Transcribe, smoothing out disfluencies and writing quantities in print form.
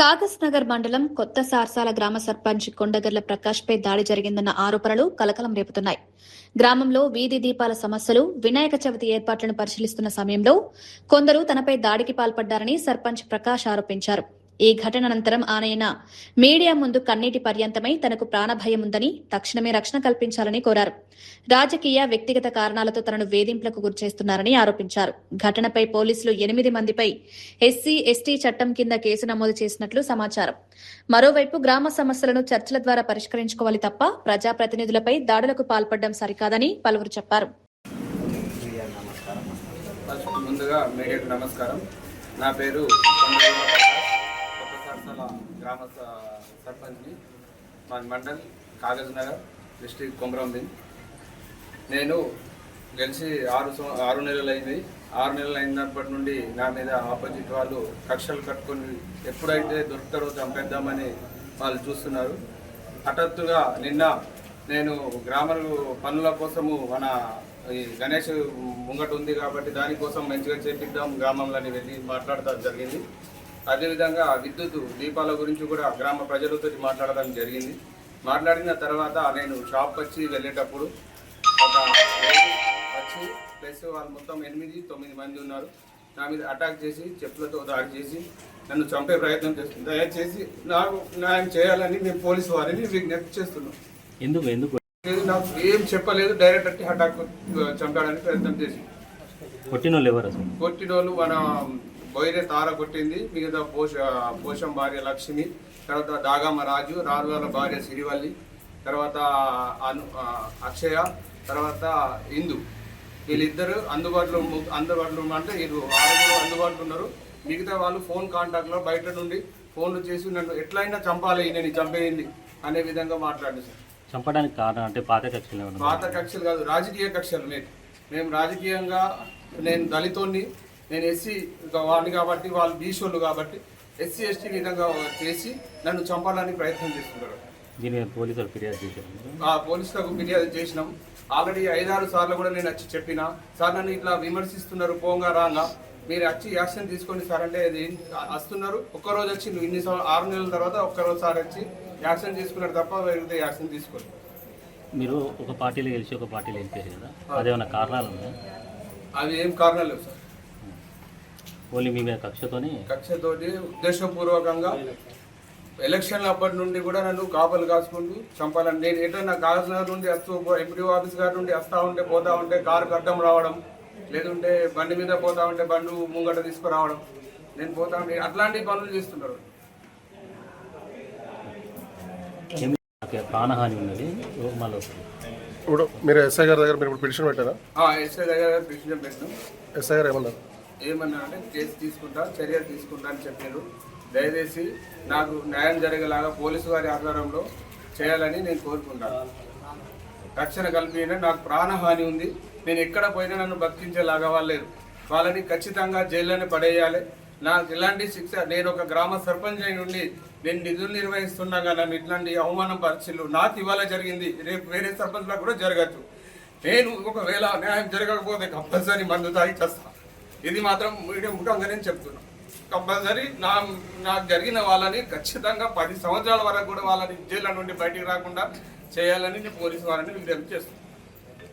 కాగజ్ నగర్ మండలం కొత్త సార్సాల గ్రామ సర్పంచ్ కొండగర్ల ప్రకాష్ పై దాడి జరిగిందన్న ఆరోపణలు కలకలం రేపుతున్నాయి. గ్రామంలో వీధి దీపాల సమస్యలు, వినాయక చవితి ఏర్పాట్లను పరిశీలిస్తున్న సమయంలో కొందరు తనపై దాడికి పాల్పడ్డారని సర్పంచ్ ప్రకాష్ ఆరోపించారు. ఈ ఘటన అనంతరం ఆయన మీడియా ముందు కన్నీటి పర్యంతమై తనకు ప్రాణభయం ఉందని, తక్షణమే రక్షణ కల్పించాలని కోరారు. రాజకీయ, వ్యక్తిగత కారణాలతో తనను వేధింపులకు గురిచేస్తున్నారని ఆరోపించారు. ఘటనపై పోలీసులు 8 మందిపై ఎస్సీ, ఎస్టీ చట్టం కింద కేసు నమోదు చేసినట్లు సమాచారం. మరోవైపు గ్రామ సమస్యలను చర్చల ద్వారా పరిష్కరించుకోవాలి తప్ప ప్రజాప్రతినిధులపై దాడులకు పాల్పడడం సరికాదని పలువురు చెప్పారు. ముందుగా మీడియాకు నమస్కారం. నా పేరు గ్రామ సర్పంచ్ని, మా మండల్ కాగజ్ నగర్, డిస్ట్రిక్ట్ కొమరంభీం. నేను గెలిచి 6 నెలలు అయింది. 6 నెలలు అయినప్పటి నుండి నా మీద ఆపోజిట్ వాళ్ళు కక్షలు కట్టుకొని ఎప్పుడైతే దొరుకుతారో చంపేద్దామని వాళ్ళు చూస్తున్నారు. హఠాత్తుగా నిన్న నేను గ్రామ పనుల కోసము మన ఈ గణేష్ ముంగట ఉంది కాబట్టి దానికోసం మంచిగా చేపిద్దాం గ్రామంలోని వెళ్ళి మాట్లాడటం జరిగింది. అదేవిధంగా విద్యుత్ దీపాల గురించి కూడా గ్రామ ప్రజలతో మాట్లాడడం జరిగింది. మాట్లాడిన తర్వాత నేను షాప్ వచ్చి వెళ్ళేటప్పుడు ఒక వచ్చి ప్లస్ వాళ్ళు మొత్తం 8-9 మంది ఉన్నారు. నా మీద అటాక్ చేసి చెప్పులతో దాడి చేసి నన్ను చంపే ప్రయత్నం చేస్తుంది. దయచేసి నాకు న్యాయం చేయాలని నేను పోలీసు వారిని విజ్ఞప్తి చేస్తున్నాను. ఎందుకు నాకు ఏం చెప్పలేదు, డైరెక్ట్ అటాక్ చంపడానికి ప్రయత్నం చేసి కొట్టినోళ్ళు మన బొయ్యరే తార కొట్టింది, మిగతా పోషం భార్య లక్ష్మి, తర్వాత దాగమ్మ రాజు, రాజుల భార్య సిరివల్లి, తర్వాత అక్షయ, తర్వాత ఇందు. వీళ్ళిద్దరు అందుబాటులో అంటే 6 అందుబాటులో ఉన్నారు. మిగతా వాళ్ళు ఫోన్ కాంటాక్ట్లో బయట నుండి ఫోన్లు చేసి నన్ను ఎట్లయినా చంపాలి, నేను చంపేయండి అనే విధంగా మాట్లాడారు. చంపడానికి కారణం అంటే పాత కక్షలు కాదు, రాజకీయ కక్షలు. మేము రాజకీయంగా నేను దళితోని, నేను ఎస్సీ వాడిని కాబట్టి వాళ్ళు బీసోళ్ళు కాబట్టి ఎస్సీ ఎస్టీ విధంగా చేసి నన్ను చంపాలని ప్రయత్నం చేస్తున్నారు. పోలీసులకు ఫిర్యాదు చేసినాం. ఆల్రెడీ 5-6 సార్లు కూడా నేను వచ్చి చెప్పిన, సార్ నన్ను ఇట్లా విమర్శిస్తున్నారు పోంగా రాగా, మీరు వచ్చి యాక్షన్ తీసుకోండి సార్ అంటే వస్తున్నారు. ఒక్కరోజు వచ్చి 6 నెలల తర్వాత ఒక్కరోజు సార్ వచ్చి యాక్షన్ తీసుకున్నారు తప్ప వేరే యాక్షన్ తీసుకోండి. మీరు ఒక పార్టీలో గెలిచి ఒక పార్టీలో వెళ్ళిపోయారు కదా, అదేమన్నా కారణాలు ఉన్నాయా? అవి ఏం కారణాలు లేవు సార్. ఓన్లీ మీ మీద కక్షతోటి ఉద్దేశపూర్వకంగా ఎలక్షన్లు అప్పటి నుండి కూడా నన్ను కాపలు కాసుకుంటూ చంపాలని. నేను ఎటన్నా కాగజ్ నగర్ నుండి ఎంపీడీఓ ఆఫీస్ గారి నుండి పోతా ఉంటే కారు అడ్డం రావడం, లేదంటే బండి మీద పోతా ఉంటే బండు ముంగట తీసుకురావడం, నేను పోతా ఉంటే అట్లాంటి పనులు చేస్తున్నారు. ప్రాణహాని ఉన్నది. ఇప్పుడు మీరు ఎస్ఐ గారి దగ్గర మీరు పిటిషన్ పెట్టారా? ఎస్ఐ దగ్గర పిటిషన్ పెట్టాను. ఎస్ఐ గారు ఏమన్నా అంటే కేసు తీసుకుంటా, చర్య తీసుకుంటా అని చెప్పారు. దయచేసి నాకు న్యాయం జరిగేలాగా పోలీసు వారి ఆధ్వర్యంలో చేయాలని నేను కోరుకుంటాను. రక్షణ కల్పించే నాకు ప్రాణహాని ఉంది. నేను ఎక్కడ పోయినా నన్ను బతికించేలాగా వాళ్ళని ఖచ్చితంగా జైల్లోనే పడేయాలి. నాకు ఇలాంటి శిక్ష, నేను ఒక గ్రామ సర్పంచ్ అయి ఉండి నేను నిధులు నిర్వహిస్తుండగా నన్ను ఇట్లాంటి అవమానం పరిస్థితులు నాకు ఇవాళ జరిగింది, రేపు వేరే సర్పంచ్లకు కూడా జరగచ్చు. నేను ఒకవేళ న్యాయం జరగకపోతే కంపల్సరీ మందు తాగి చేస్తాను. ఇది మాత్రం మీడియా ముఖంగా నేను చెప్తున్నాను. కంపల్సరీ నాకు జరిగిన వాళ్ళని ఖచ్చితంగా 10 సంవత్సరాల వరకు కూడా వాళ్ళని జైళ్ళ నుండి బయటికి రాకుండా చేయాలని నేను పోలీసు వారిని విజ్ఞప్తి చేస్తున్నాను.